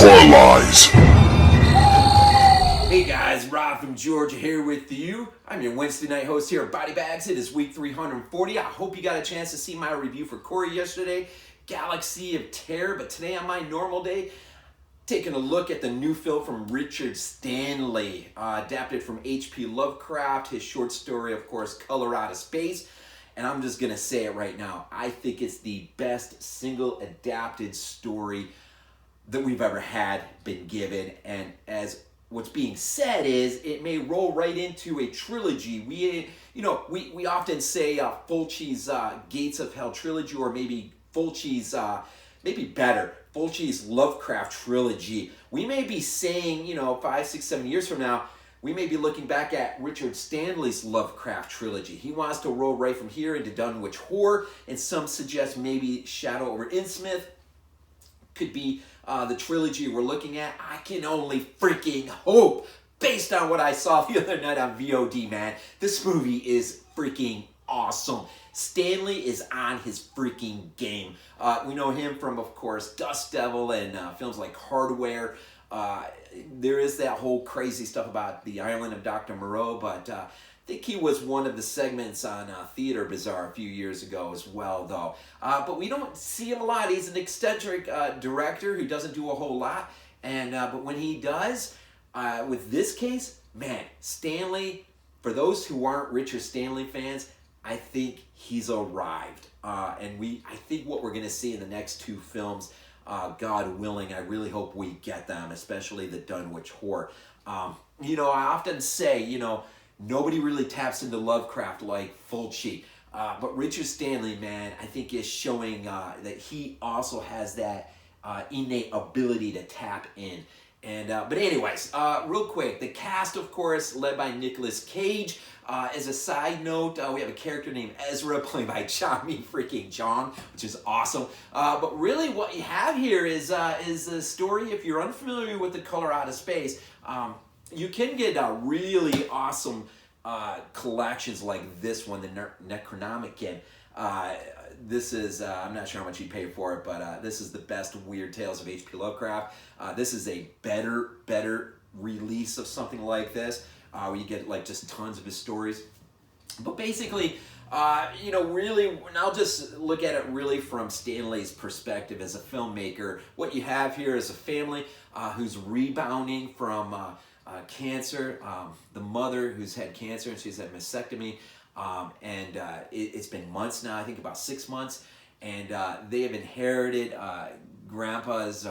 Horror Lies. Hey guys, Rob from Georgia here with you. I'm your Wednesday night host here at BodyBags. It is week 340. I hope you got a chance to see my review for Corey yesterday, Galaxy of Terror. But today on my normal day, taking a look at the new film from Richard Stanley, adapted from H.P. Lovecraft, his short story, of course, Color Out of Space. And I'm just going to say it right now. I think it's the best single adapted story that we've ever had been given. And as what's being said is it may roll right into a trilogy. We often say Fulci's Gates of Hell trilogy, or maybe Fulci's, maybe better, Fulci's Lovecraft trilogy. We may be saying, 5, 6, 7 years from now, we may be looking back at Richard Stanley's Lovecraft trilogy. He wants to roll right from here into Dunwich Horror, and some suggest maybe Shadow over Innsmouth could be the trilogy we're looking at. I can only freaking hope, based on what I saw the other night on VOD, man. This movie is freaking awesome. Stanley is on his freaking game. We know him from, of course, Dust Devil and films like Hardware. There is that whole crazy stuff about the Island of Dr. Moreau, but I think he was one of the segments on Theater Bazaar a few years ago as well, though. But we don't see him a lot. He's an eccentric director who doesn't do a whole lot. But when he does, with this case, man, Stanley, for those who aren't Richard Stanley fans, I think he's arrived. I think what we're going to see in the next two films, God willing, I really hope we get them, especially the Dunwich Horror. I often say, nobody really taps into Lovecraft like Fulci. But Richard Stanley, man, I think is showing that he also has that innate ability to tap in. But anyways, real quick, the cast, of course, led by Nicolas Cage. As a side note, we have a character named Ezra, played by Chong, which is awesome. But really what you have here is a story, if you're unfamiliar with the Color Out of Space, you can get really awesome collections like this one, the Necronomicon. This is, I'm not sure how much you pay for it, but this is the best Weird Tales of H.P. Lovecraft. This is a better release of something like this, where you get like just tons of his stories. But basically, really, and I'll just look at it really from Stanley's perspective as a filmmaker. What you have here is a family who's rebounding from cancer. The mother who's had cancer, and she's had mastectomy. It's been months now, I think about 6 months, and they have inherited grandpa's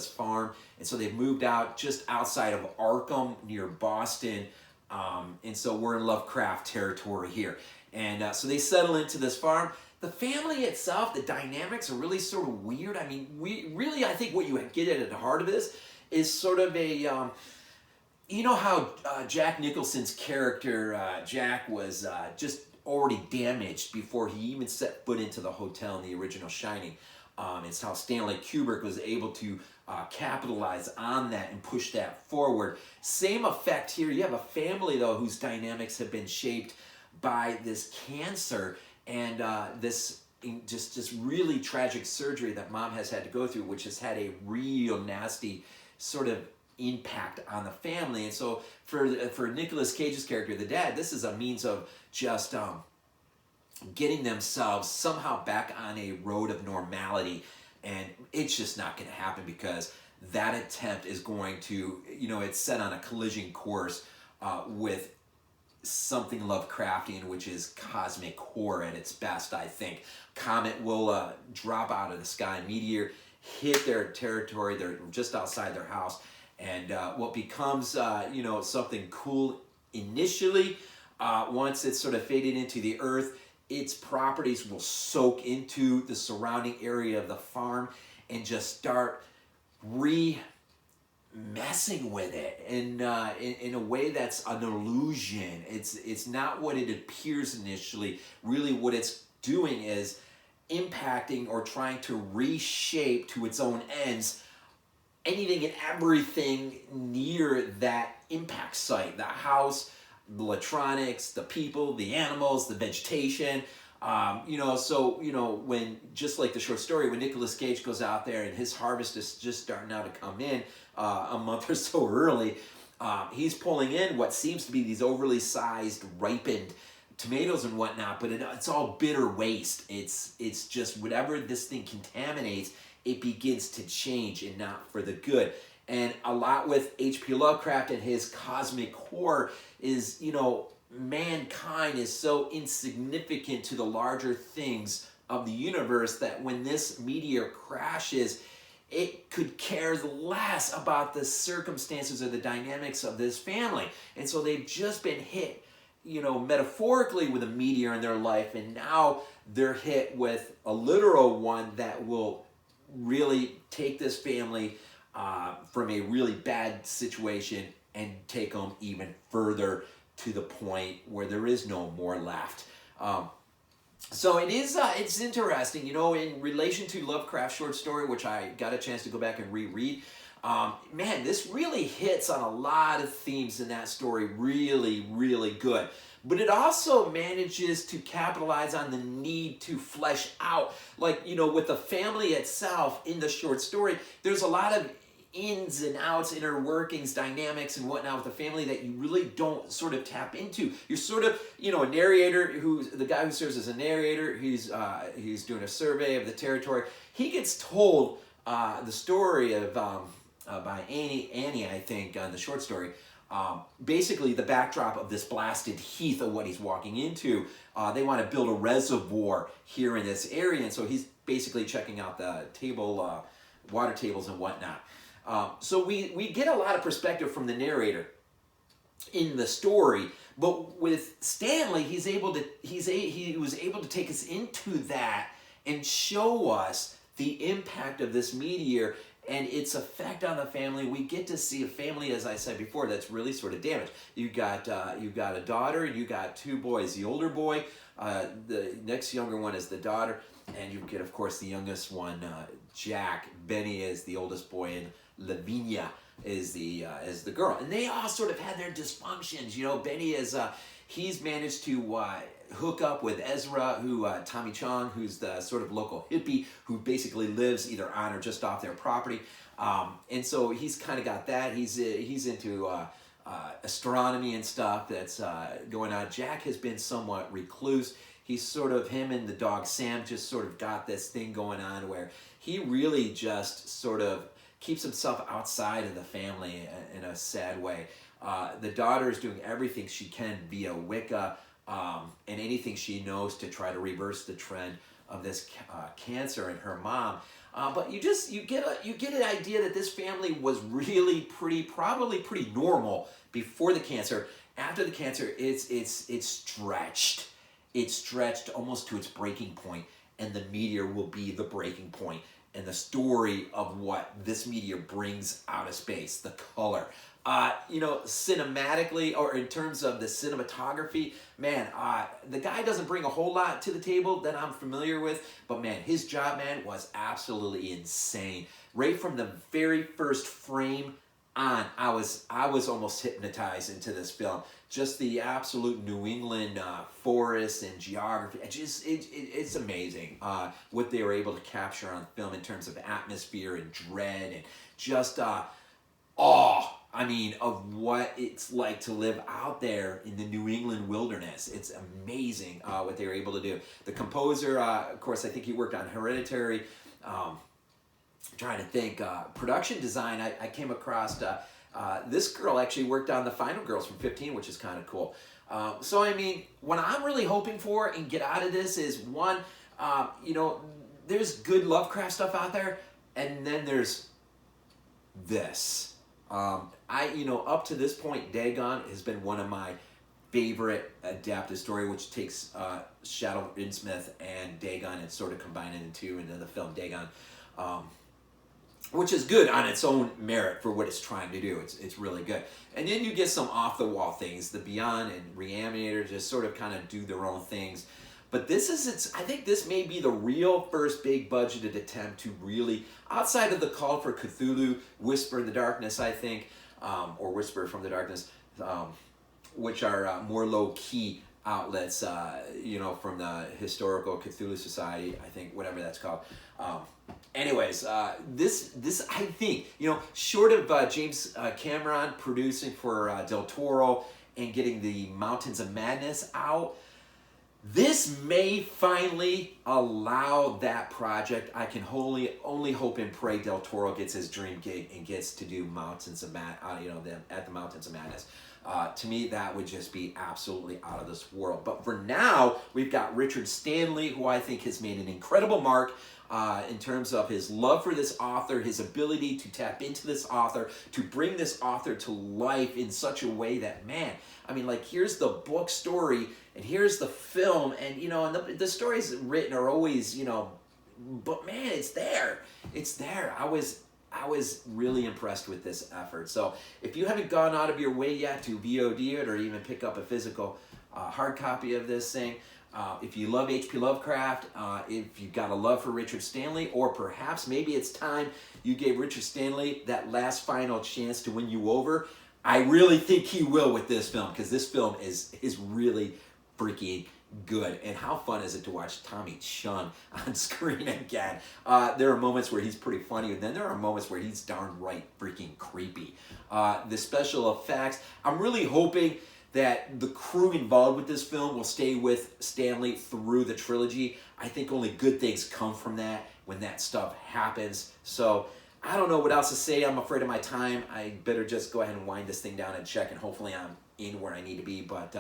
farm, and so they've moved out just outside of Arkham near Boston, and so we're in Lovecraft territory here, and so they settle into this farm. The family itself, the dynamics are really sort of weird. I mean, I think what you get at the heart of this is sort of a you know how Jack Nicholson's character, Jack, was just already damaged before he even set foot into the hotel in the original Shining. It's how Stanley Kubrick was able to capitalize on that and push that forward. Same effect here. You have a family, though, whose dynamics have been shaped by this cancer and this just really tragic surgery that mom has had to go through, which has had a real nasty sort of impact on the family. And so for Nicolas Cage's character, the dad, this is a means of just getting themselves somehow back on a road of normality, and it's just not going to happen because that attempt is going to, it's set on a collision course with something Lovecraftian, which is cosmic horror at its best, I think. Comet will drop out of the sky, meteor hit their territory, they're just outside their house, and what becomes, something cool initially, once it's sort of faded into the earth, its properties will soak into the surrounding area of the farm and just start messing with it in a way that's an illusion. It's not what it appears initially. Really what it's doing is impacting or trying to reshape to its own ends anything and everything near that impact site. The house, the electronics, the people, the animals, the vegetation. When, just like the short story, when Nicolas Cage goes out there and his harvest is just starting now to come in a month or so early, he's pulling in what seems to be these overly sized, ripened tomatoes and whatnot, but it's all bitter waste. It's just whatever this thing contaminates, it begins to change and not for the good. And a lot with H.P. Lovecraft and his cosmic horror is, mankind is so insignificant to the larger things of the universe that when this meteor crashes, it could care less about the circumstances or the dynamics of this family. And so they've just been hit, metaphorically with a meteor in their life, and now they're hit with a literal one that will really take this family from a really bad situation and take them even further to the point where there is no more left. So it's interesting, in relation to Lovecraft's short story, which I got a chance to go back and reread. This really hits on a lot of themes in that story, really, really good. But it also manages to capitalize on the need to flesh out, with the family itself in the short story, there's a lot of ins and outs, inner workings, dynamics, and whatnot with the family that you really don't sort of tap into. You're sort of, a narrator the guy who serves as a narrator, he's doing a survey of the territory. He gets told the story of by Annie, I think, on the short story. Basically, the backdrop of this blasted heath of what he's walking into. They want to build a reservoir here in this area, and so he's basically checking out the water tables and whatnot. So we get a lot of perspective from the narrator in the story, but with Stanley, he was able to take us into that and show us the impact of this meteor and its effect on the family. We get to see a family, as I said before, that's really sort of damaged. You got a daughter, you got two boys. The older boy, the next younger one is the daughter, and you get, of course, the youngest one, Jack. Benny is the oldest boy, and Lavinia is the girl. And they all sort of had their dysfunctions. Benny he's managed to hook up with Ezra, Tommy Chong, who's the sort of local hippie who basically lives either on or just off their property. And so he's kind of got that. He's into astronomy and stuff that's going on. Jack has been somewhat recluse. He's sort of, him and the dog Sam just sort of got this thing going on where he really just sort of keeps himself outside of the family in a sad way. The daughter is doing everything she can via Wicca and anything she knows to try to reverse the trend of this cancer in her mom. But you get an idea that this family was really probably pretty normal before the cancer. After the cancer, it's stretched. It's stretched almost to its breaking point, and the meteor will be the breaking point. And the story of what this meteor brings out of space, the color. Cinematically, or in terms of the cinematography, the guy doesn't bring a whole lot to the table that I'm familiar with, but his job, was absolutely insane. Right from the very first frame on, I was almost hypnotized into this film. Just the absolute New England forests and geography. It's amazing what they were able to capture on film in terms of atmosphere and dread and just awe. Of what it's like to live out there in the New England wilderness. It's amazing what they were able to do. The composer, of course, I think he worked on Hereditary. Trying to think, production design, I came across, this girl actually worked on The Final Girls from 15, which is kind of cool. What I'm really hoping for and get out of this is, one, there's good Lovecraft stuff out there, and then there's this. Up to this point, Dagon has been one of my favorite adapted story, which takes Shadow Innsmouth and Dagon and sort of combine it into the film Dagon, which is good on its own merit for what it's trying to do. It's really good. And then you get some off-the-wall things. The Beyond and Reanimator just sort of kind of do their own things. But I think this may be the real first big budgeted attempt to really, outside of the Call for Cthulhu, Whisper in the Darkness, I think, or Whisper from the Darkness, which are more low-key, outlets, you know, from the Historical Cthulhu Society, I think, whatever that's called. Anyways, this I think, you know, short of James Cameron producing for Del Toro and getting the Mountains of Madness out, this may finally allow that project. I can only hope and pray Del Toro gets his dream gig and gets to do Mountains of at the Mountains of Madness. To me, that would just be absolutely out of this world. But for now, we've got Richard Stanley, who I think has made an incredible mark in terms of his love for this author, his ability to tap into this author, to bring this author to life in such a way that, man, I mean, like, here's the book story, and here's the film, and, you know, and the stories written are always, you know, but man, it's there. It's there. I was really impressed with this effort. So if you haven't gone out of your way yet to VOD it or even pick up a physical hard copy of this thing, if you love H.P. Lovecraft, if you've got a love for Richard Stanley, or perhaps maybe it's time you gave Richard Stanley that last final chance to win you over, I really think he will with this film, because this film is really freaking good. And how fun is it to watch Tommy Chong on screen again? There are moments where he's pretty funny, and then there are moments where he's darn right freaking creepy. The special effects, I'm really hoping that the crew involved with this film will stay with Stanley through the trilogy. I think only good things come from that when that stuff happens. So I don't know what else to say. I'm afraid of my time. I better just go ahead and wind this thing down and check, and hopefully I'm in where I need to be. But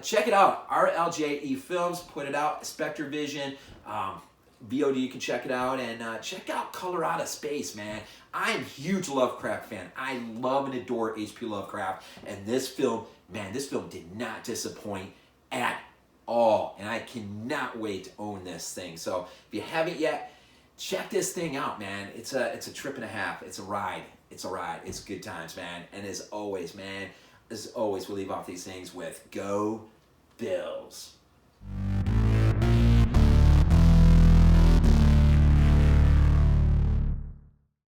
check it out. RLJE Films put it out. SpectreVision. VOD, you can check it out. And check out Color Out of Space, man. I'm a huge Lovecraft fan. I love and adore H.P. Lovecraft. And this film, man, this film did not disappoint at all. And I cannot wait to own this thing. So if you haven't yet, check this thing out, man. It's a trip and a half. It's a ride. It's a ride. It's good times, man. And as always, man, as always, we leave off these things with Go Bills.